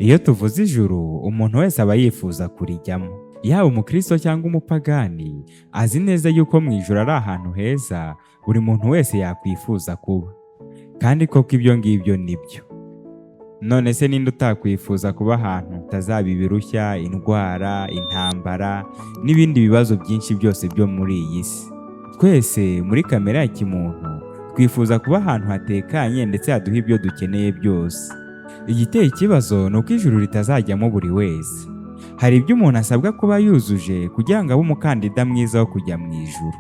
Iyo tuvuze ijuru, umuntu wese aba yifuza kurijyamo. Yaba umukristo cyangwa umupagani, azi neza yuko mu ijuru ari ahantu heza buri muntu wese yakwifuza kuba. Kandi koko ibyo ngibyo nibyo. None se ninde utakwifuza kuba ahantu hatazaba ibirushya, indwara, intambara n'ibindi bibazo byinshi byose byo muri iyi si? Twese muri kamere ya kimuntu twifuza kuba ahantu hatekanye ndetse haduha ibyo dukeneye byose. Igiteye ikibazo ni uko ijuru ritazajyamo buri wese. Hari ibyo umuntu asabwa kuba yujuje kugira ngo abe umukandida mwiza wo kujya mu ijuru.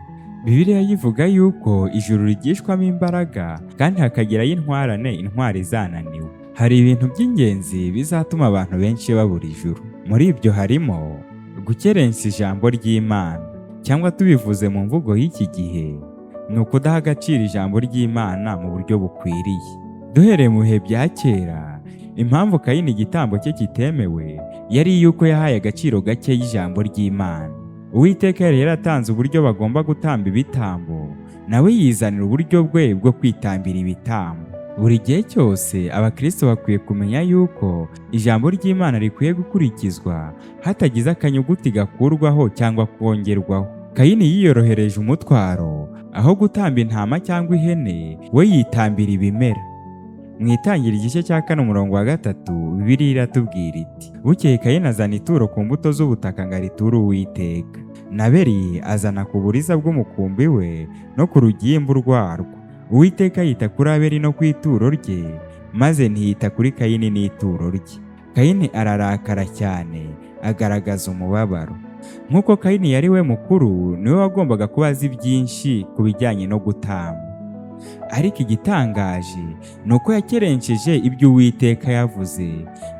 Bibiliya yivuga yuko ijuru rigishwamo imbaraga kandi hakagerayo intwarane, intwari zananiwe. Hari ibintu by'ingenzi bizatuma abantu benshi babura ijuru. Muri ibyo harimo gukerensa ijambo ry'Imana, cyangwa tubivuze mu mvugo y'iki gihe, ni ukudaha agaciro ijambo ry'Imana mu buryo bukwiriye. Duhereye mu bihe bya kera, impamvu Kayini igitambo cye kitemewe yari yuko yahaye agaciro gake y'ijambo ry'Imana. Uwiteka yari yaratanze uburyo bagomba gutamba ibitambo, nawe yizanira uburyo bwe bwo kwitambira ibitambo. Buri gihe cyose abakristo bakwiye kumenya yuko ijambo ry'Imana rikwiye gukurikizwa hatagize akanyuguti gakurwaho cyangwa kongerwaho. Kayini yiyorohereje umutwaro, aho gutamba intama cyangwa ihene, we yitambira ibimera. Mu Itangira igice cya 4:3 Bibiliya iratubwira iti: bukeye Kayini azana ituro ku mbuto z'ubutaka ngo ariture Uwiteka. Na Abeli azana ku buriza bw'umukumbi we no ku rugimbu rwarwo. Uwiteka yita kuri Abeli no ku ituro rye, maze ntiyita kuri Kayini n'ituro rye. Kayini ararakara cyane, agaragaza umubabaro. Nk'uko Kayini yari we mukuru, niwe wagombaga kuba azi byinshi ku bijyanye no gutamba. Ariko igitangaje ni uko yakerenceje ibyo Uwiteka yavuze,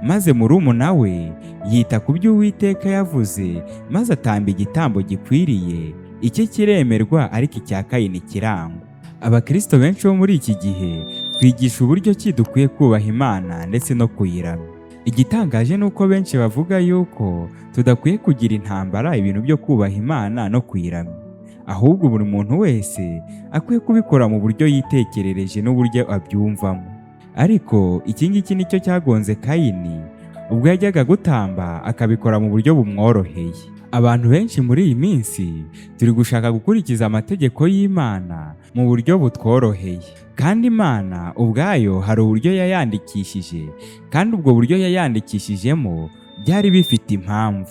maze murumuna we yita ku byo Uwiteka yavuze, maze atamba igitambo gikwiriye. Icye kiremerwa, ariko icya Kayini kirangwa. Abakristo benshi bo muri iki gihe twigisha uburyo ki dukwiye kubaha Imana ndetse no kuyiramya. Igitangaje ni uko benshi bavuga yuko tudakwiye kugira intambara ibintu byo kubaha Imana no kuyiramya, ahubwo buri muntu wese akwiye kubikora mu buryo yitekerereje n'uburyo abyumvamo. Ariko iki ngiki nicyo cyagonze Kayini ubwo yajyaga gutamba, akabikora mu buryo bumworoheye. Abantu benshi muri iyi minsi turi gushaka gukurikiza amategeko y'Imana mu buryo butworoheye, kandi Imana ubwayo hari uburyo yayandikishije, kandi ubwo buryo yayandikishijemo byari bifite impamvu.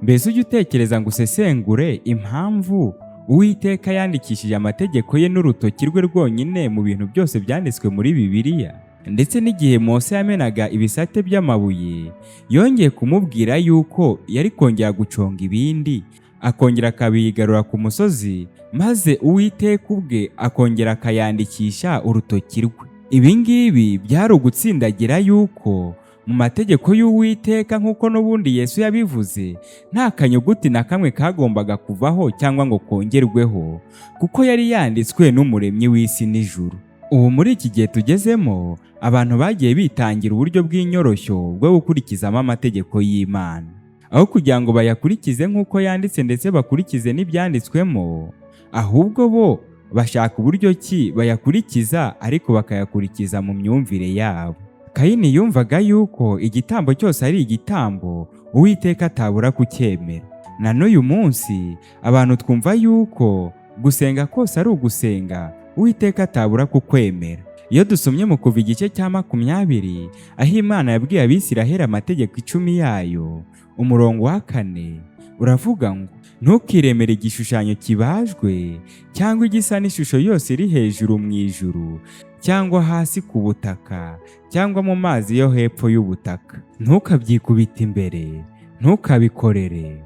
Mbese ujye utekereza ngo usesengure impamvu Uwiteka yandikishije amategeko ye n'urutoki rwe rwonyine mu bintu byose byanditswe muri Bibiliya. Ndetse n'igihe Mose yamenaga ibisate by'amabuye, yongeye kumubwira yuko yari kongera guconga ibindi, akongera akabigarura ku musozi, maze Uwiteka ubwe akongera akayandikisha urutoki rwe. Ibi ngibi byari ugutsindagira yuko mu mategeko y'Uwiteka, nk'uko n'ubundi Yesu yabivuze, nta kanyuguti na kamwe kagombaga kuvaho cyangwa ngo kongerweho, kuko yari yanditswe n'umuremyi w'isi n'ijuru. Ubu muri iki gihe tugezemo, abantu bagiye bitangira uburyo bw'inyoroshyo bwo gukurikizamo amategeko y'Imana. Aho kugira ngo bayakurikize nk'uko yanditse ndetse bakurikize n'ibyanditswemo, ahubwo bo bashaka uburyo ki bayakurikiza, ariko bakayakurikiza mu myumvire yabo. Kayini yumvaga yuko igitambo cyose ari igitambo, Uwiteka atabura kucyemera. Na n'uyu munsi abantu twumva yuko gusenga kose ari ugusenga, Uwiteka atabura kukwemera. Iyo dusomye mu Kuva igice cya 20, aho Imana yabwiye Abisiraheli amategeko 10 yayo, umurongo wa 4 uravuga ngo: ntukiremere igishushanyo kibajwe cyangwa igisa n'ishusho yose iri hejuru mu ijuru cyangwa hasi ku butaka cyangwa mu mazi yo hepfo y'ubutaka. Ntukabyikubite imbere, ntukabikorere.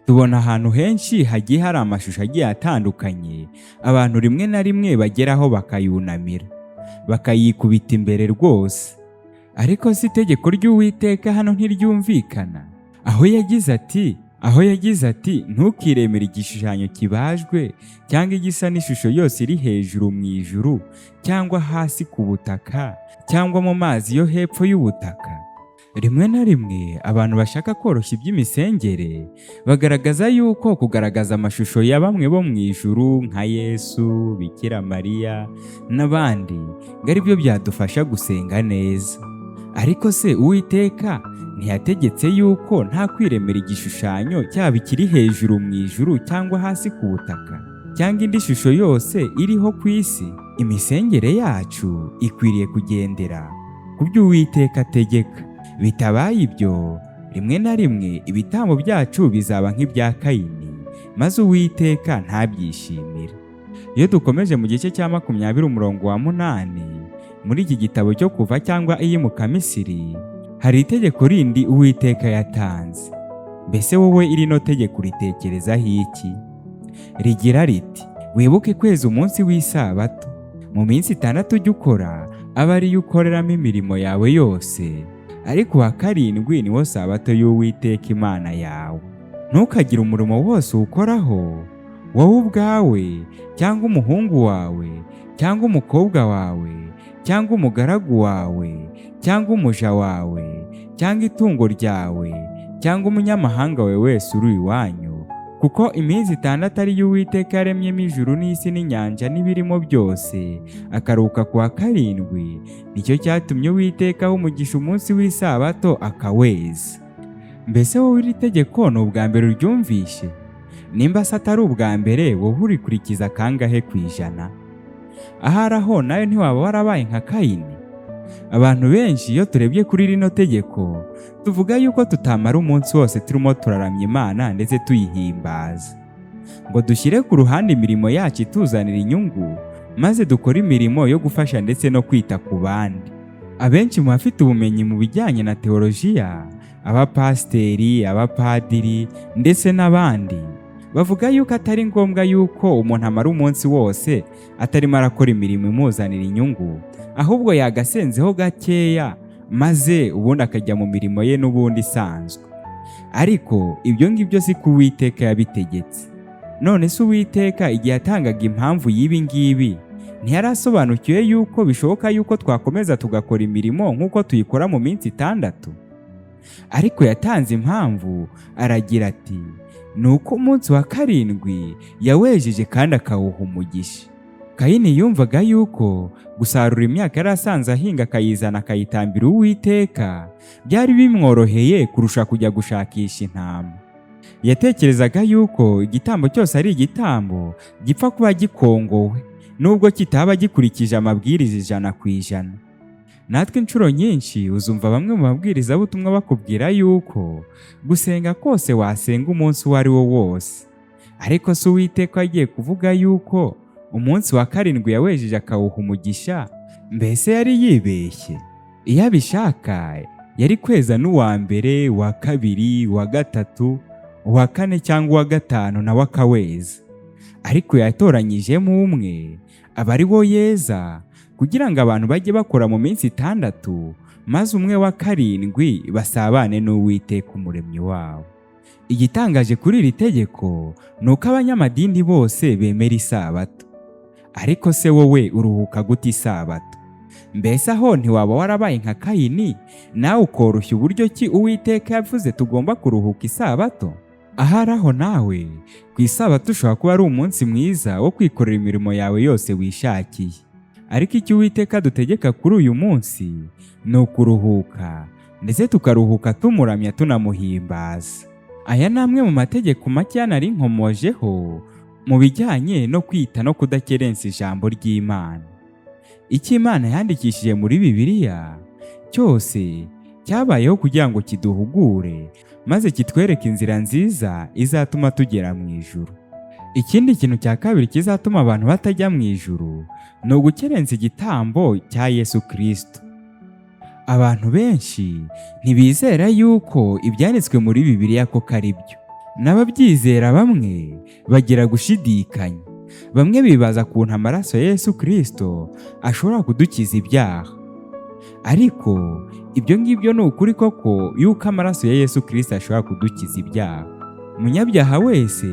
Tubona ahantu henshi hagiye hari amashusho agiye atandukanye, abantu rimwe na rimwe bageraho bakayunamira, bakayikubita imbere rwose. Ariko si itegeko ry'Uwiteka hano ntiryumvikana, aho yagize ati ntukiremere igishushanyo kibajwe cyangwa igisa n'ishusho yose iri hejuru mu ijuru cyangwa hasi ku butaka cyangwa mu mazi yo hepfo y'ubutaka. Rimwe na rimwe abantu bashaka koroshya iby'imisengere bagaragaza yuko kugaragaza amashusho ya bamwe bo mu ijuru nka Yesu, Bikira Mariya n'abandi ngo ari byo byadufasha gusenga neza. Ariko se Uwiteka ntiyategetse yuko nta kwiremera igishushanyo cyaba ikiri hejuru mu ijuru cyangwa hasi ku butaka cyangwa indi shusho yose iriho ku isi? Imisengere yacu ikwiriye kugendera ku byo Uwiteka ategeka. Bitabaye ibyo, rimwe na rimwe ibitambo byacu bizaba nk'ibya Kayini, maze Uwiteka ntabyishimire. Iyo dukomeje mu gice cya 20 umurongo wa 8 muri iki gitabo cyo Kuva cyangwa Iyimuka Misiri, hari itegeko rindi Uwiteka yatanze. Mbese wowe irino tegeko uritekerezaho iki? Rigira riti, wibuke kweza umunsi w'isabato, mu minsi 6 ujye ukora, abe ariyo ukoreramo imirimo yawe yose, ariko uwa 7 niwo sabato y'Uwiteka Imana yawe. Ntukagire umurimo wose uwukoraho, wowe ubwawe cyangwa umuhungu wawe cyangwa umukobwa wawe cyangwa umugaragu wawe cyangwa umuja wawe cyangwa itungo ryawe cyangwa umunyamahanga we wese uri iwanyu, kuko iminsi 6 ari yo Uwiteka yaremyemo ijuru n'isi n'inyanja n'ibirimo byose, akaruhuka ku wa 7. Nicyo cyatumye Uwiteka aha umugisha umunsi w'isabato akaweza. Mbese wowe iri tegeko ni ubwa mbere uryumvishe? Nimba se atari ubwa mbere, wowe urikurikiza kangahe ku ijana? Ahari aho nayo ntiwaba warabaye nka Kayini. Abantu benshi iyo turebye kuri rino tegeko, tuvuga yuko tutamara umunsi wose turimo turaramya Imana ndetse tuyihimbaza, ngo dushyire ku ruhande imirimo yacu ituzanira inyungu, maze dukore imirimo yo gufasha ndetse no kwita ku bandi. Abenshi mu bafite ubumenyi mu bijyanye na teolojiya, abapasiteri, abapadiri ndetse n'abandi, bavuga yuko atari ngombwa yuko umuntu amara umunsi wose atarimo arakora imirimo imuzanira inyungu, ahubwo yagasenzeho gakeya maze ubundi akajya mu mirimo ye n'ubundi isanzwe. Ariko ibyo ngibyo si ko Uwiteka yabitegetse. None se Uwiteka igihe yatangaga impamvu y'ibi ngibi, ntiyarasobanukiwe yuko bishoboka yuko twakomeza tugakora imirimo nk'uko tuyikora mu minsi 6? Ariko yatanze impamvu, aragira ati, nuko umunsi wa 7 yawejeje kandi akawuha umugisha. Kayini yumvaga yuko gusarura imyaka yari asanze ahinga akayizana akayitambira Uwiteka byari bimworoheye kurusha kujya gushakisha intama. Yatekerezaga yuko igitambo cyose ari igitambo gipfa kuba gikongowe, nubwo kitaba gikurikije amabwiriza 100%. Natwe inshuro nyinshi uzumva bamwe mu babwirizabutumwa bakubwira yuko gusenga kose wasenga umunsi uwo ari wo wose. Ariko se Uwiteka agiye kuvuga yuko umunsi wa 7 yawejeje akawuha umugisha, mbese yari yibeshye? Iyo abishaka yari kweza n'uwa mbere, uwa 2, uwa 3, uwa 4 cyangwa uwa 5 nawe akaweza. Ariko yatoranyijemo umwe, aba ari wo yeza, kugira ngo abantu bajye bakora mu minsi 6, maze umwe wa 7 basabane n'Uwiteka Umuremyi wabo. Igitangaje kuri iri tegeko ni uko abanyamadini bose bemera isabato. Ariko se wowe uruhuka gute isabato? Mbese aho ntiwaba warabaye nka Kayini, nawe ukoroshya uburyo ki Uwiteka yavuze tugomba kuruhuka isabato? Ahari aho nawe ku isabato ushobora kuba ari umunsi mwiza wo kwikorera imirimo yawe yose wishakiye. Ariko icyo Uwiteka dutegeka kuri uyu munsi ni ukuruhuka, ndetse tukaruhuka tumuramya tunamuhimbaza. Aya ni amwe mu mategeko make nari nkomojeho mu bijyanye no kwita no kudakerensa ijambo ry'Imana. Icyo Imana yandikishije muri Bibiliya cyose cyabayeho kugira ngo kiduhugure, maze kitwereke inzira nziza izatuma tugera mu ijuru. Ikindi kintu cya kabiri kizatuma abantu batajya mu ijuru ni ugukerensa igitambo cya Yesu Kristo. Abantu benshi ntibizera yuko ibyanditswe muri Bibiliya ko ari byo. N'ababyizera bamwe bagira gushidikanya. Bamwe bibaza kuntu amaraso ya Yesu Kristo ashobora kudukiza ibyaha. Ariko ibyo ngibyo ni ukuri koko yuko amaraso ya Yesu Kristo ashobora kudukiza ibyaha. Umunyabyaha wese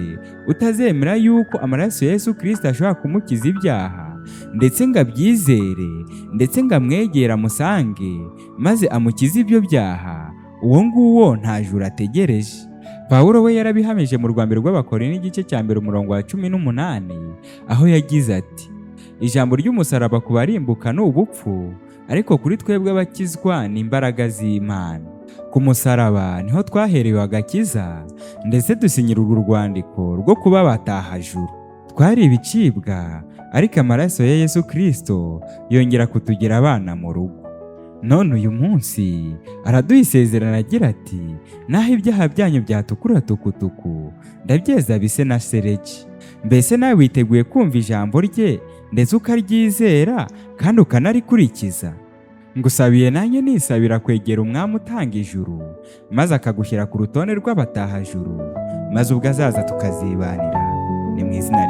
utazemera yuko amaraso ya Yesu Kristo ashobora kumukiza ibyaha, ndetse ngo abyizere, ndetse ngo amwegere amusange maze amukize ibyo byaha, uwo nguwo nta juru ategereje. Pawulo we yarabihamije mu Rwambere rw'Abakorinto igice cya mbere umurongo wa 18, aho yagize ati, ijambo ry'umusaraba ku barimbuka ni ubupfu, ariko kuri twebwe abakizwa ni imbaraga z'Imana. Ku musaraba niho twaherewe agakiza, ndetse dusinyira urwo rwandiko rwo kuba abatahajuru. Twari ibicibwa, ariko amaraso ya Yesu Kristo yongera kutugira abana mu rugo. None uyu munsi araduha isezerano agira ati, naho ibyaha byanyu byatukura tukutuku, ndabyeza bise na shelegi. Mbese nawe witeguye kumva ijambo rye ndetse ukaryizera kandi ukanarikurikiza? Ngusabiye nanjye nisabira kwegera umwami utanga ijuru, maze akagushyira ku rutonde rw'abatahajuru, maze ubwo azaza tukazibanira. Ni mu izina